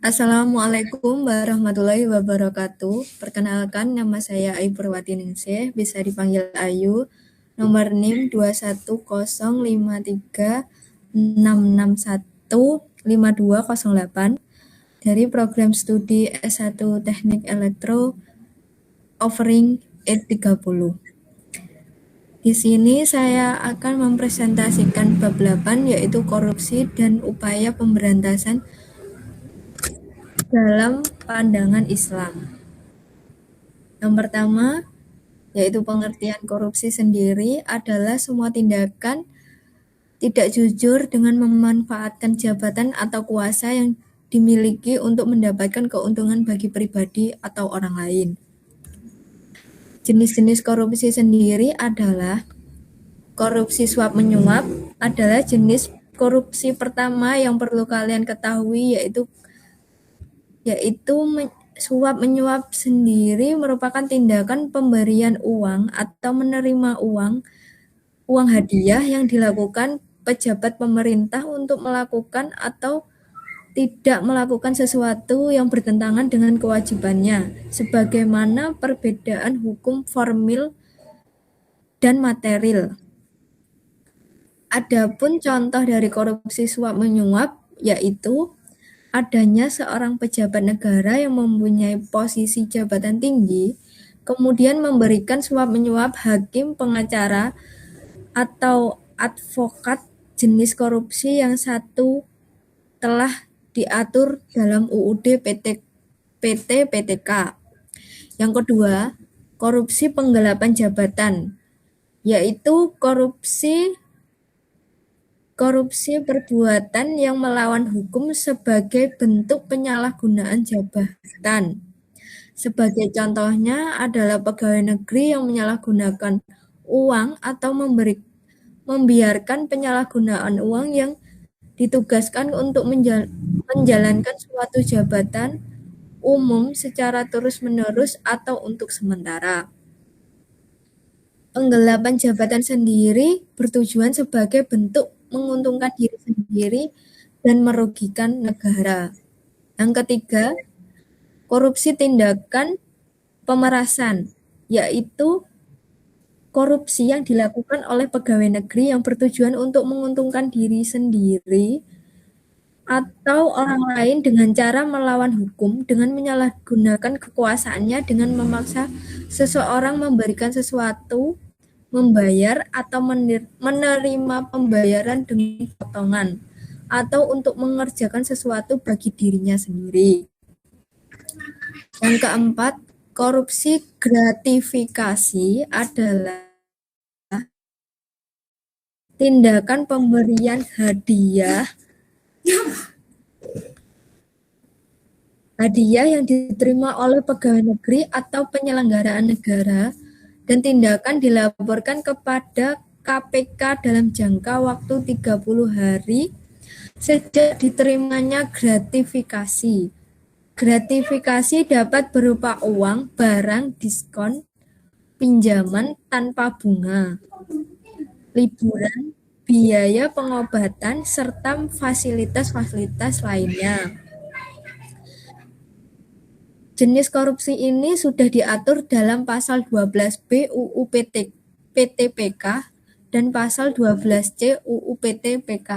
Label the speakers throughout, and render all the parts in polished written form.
Speaker 1: Assalamualaikum warahmatullahi wabarakatuh. Perkenalkan, nama saya Ayu Purwati Ningsih, bisa dipanggil Ayu, nomor NIM 2105366152008 dari program studi S1 Teknik Elektro offering E30. Di sini saya akan mempresentasikan bab 8, yaitu korupsi dan upaya pemberantasan dalam pandangan Islam. Yang pertama, yaitu pengertian korupsi sendiri adalah semua tindakan tidak jujur dengan memanfaatkan jabatan atau kuasa yang dimiliki untuk mendapatkan keuntungan bagi pribadi atau orang lain. Jenis-jenis korupsi sendiri adalah korupsi suap menyuap adalah jenis korupsi pertama yang perlu kalian ketahui, yaitu suap menyuap sendiri merupakan tindakan pemberian uang atau menerima uang hadiah yang dilakukan pejabat pemerintah untuk melakukan atau tidak melakukan sesuatu yang bertentangan dengan kewajibannya, sebagaimana perbedaan hukum formil dan material. Adapun contoh dari korupsi suap menyuap yaitu adanya seorang pejabat negara yang mempunyai posisi jabatan tinggi, kemudian memberikan suap menyuap hakim, pengacara, atau advokat. Jenis korupsi yang satu telah diatur dalam UUD PT-PTK. Yang kedua, korupsi penggelapan jabatan, yaitu korupsi perbuatan yang melawan hukum sebagai bentuk penyalahgunaan jabatan. Sebagai contohnya adalah pegawai negeri yang menyalahgunakan uang atau membiarkan penyalahgunaan uang yang ditugaskan untuk menjalankan suatu jabatan umum secara terus-menerus atau untuk sementara. Penggelapan jabatan sendiri bertujuan sebagai bentuk menguntungkan diri sendiri dan merugikan negara. Yang ketiga, korupsi tindakan pemerasan, yaitu korupsi yang dilakukan oleh pegawai negeri yang bertujuan untuk menguntungkan diri sendiri atau orang lain dengan cara melawan hukum dengan menyalahgunakan kekuasaannya dengan memaksa seseorang memberikan sesuatu, membayar atau menerima pembayaran dengan potongan, atau untuk mengerjakan sesuatu bagi dirinya sendiri. Yang keempat, korupsi gratifikasi adalah tindakan pemberian hadiah yang diterima oleh pegawai negeri atau penyelenggaraan negara dan tindakan dilaporkan kepada KPK dalam jangka waktu 30 hari sejak diterimanya gratifikasi. Gratifikasi dapat berupa uang, barang, diskon, pinjaman tanpa bunga, liburan, biaya pengobatan, serta fasilitas-fasilitas lainnya. Jenis korupsi ini sudah diatur dalam pasal 12B UU PT-PK dan pasal 12C UU PT-PK.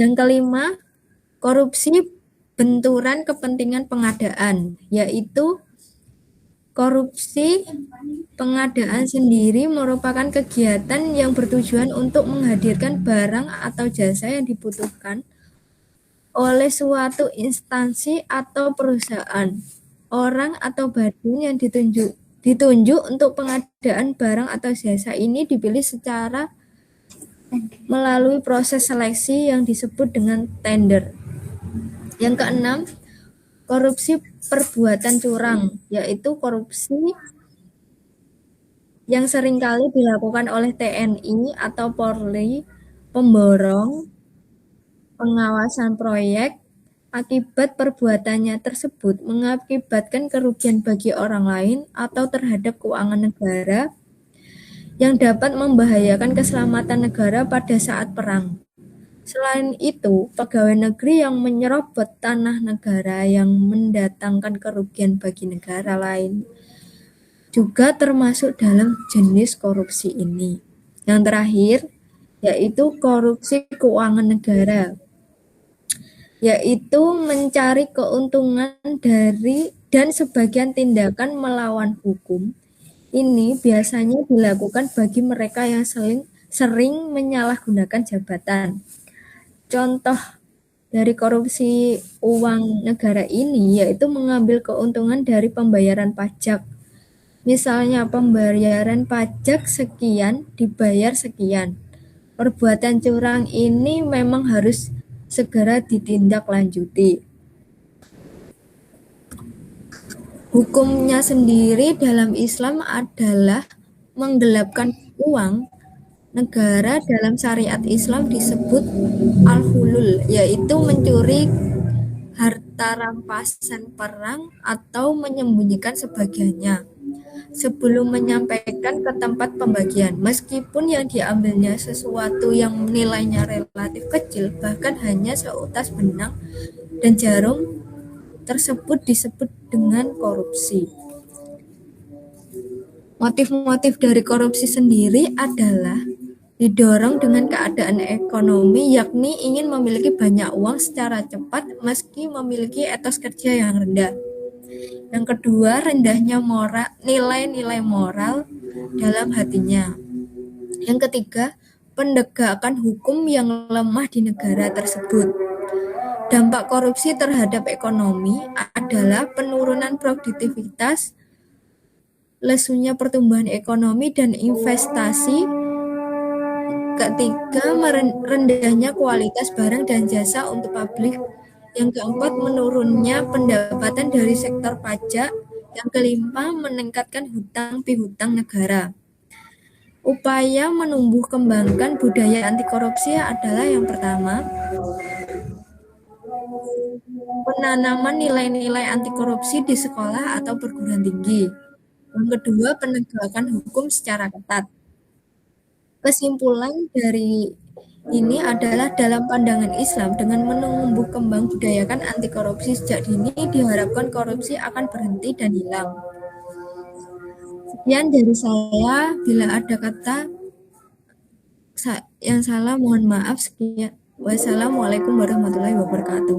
Speaker 1: Yang kelima, korupsi benturan kepentingan pengadaan, yaitu korupsi pengadaan sendiri merupakan kegiatan yang bertujuan untuk menghadirkan barang atau jasa yang dibutuhkan oleh suatu instansi atau perusahaan, orang atau badan yang ditunjuk untuk pengadaan barang atau jasa ini dipilih secara melalui proses seleksi yang disebut dengan tender. Yang keenam, korupsi perbuatan curang, yaitu korupsi yang seringkali dilakukan oleh TNI atau Polri, pemborong, pengawasan proyek. Akibat perbuatannya tersebut mengakibatkan kerugian bagi orang lain atau terhadap keuangan negara yang dapat membahayakan keselamatan negara pada saat perang. Selain itu, pegawai negeri yang menyerobot tanah negara yang mendatangkan kerugian bagi negara lain juga termasuk dalam jenis korupsi ini. Yang terakhir, yaitu korupsi keuangan negara, yaitu mencari keuntungan dari dan sebagian tindakan melawan hukum. Ini biasanya dilakukan bagi mereka yang sering menyalahgunakan jabatan. Contoh dari korupsi uang negara ini yaitu mengambil keuntungan dari pembayaran pajak. Misalnya pembayaran pajak sekian dibayar sekian. Perbuatan curang ini memang harus segera ditindaklanjuti. Hukumnya sendiri dalam Islam adalah menggelapkan uang negara. Dalam syariat Islam disebut al-hulul, yaitu mencuri harta rampasan perang atau menyembunyikan sebagiannya sebelum menyampaikan ke tempat pembagian. Meskipun yang diambilnya sesuatu yang nilainya relatif kecil, bahkan hanya seutas benang dan jarum, tersebut disebut dengan korupsi. Motif-motif dari korupsi sendiri adalah didorong dengan keadaan ekonomi, yakni ingin memiliki banyak uang secara cepat meski memiliki etos kerja yang rendah. Yang kedua, rendahnya nilai-nilai moral dalam hatinya. Yang ketiga, penegakan hukum yang lemah di negara tersebut. Dampak korupsi terhadap ekonomi adalah penurunan produktivitas, lesunya pertumbuhan ekonomi dan investasi. Ketiga, rendahnya kualitas barang dan jasa untuk publik. Yang keempat, menurunnya pendapatan dari sektor pajak. Yang kelima, meningkatkan hutang piutang negara. Upaya menumbuh kembangkan budaya anti korupsi adalah yang pertama, penanaman nilai-nilai anti korupsi di sekolah atau perguruan tinggi. Yang kedua, penegakan hukum secara ketat. Kesimpulan dari ini adalah dalam pandangan Islam, dengan menumbuh kembang budayakan anti korupsi sejak dini, diharapkan korupsi akan berhenti dan hilang. Sekian dari saya, bila ada kata yang salah mohon maaf. Sekian. Wassalamualaikum warahmatullahi wabarakatuh.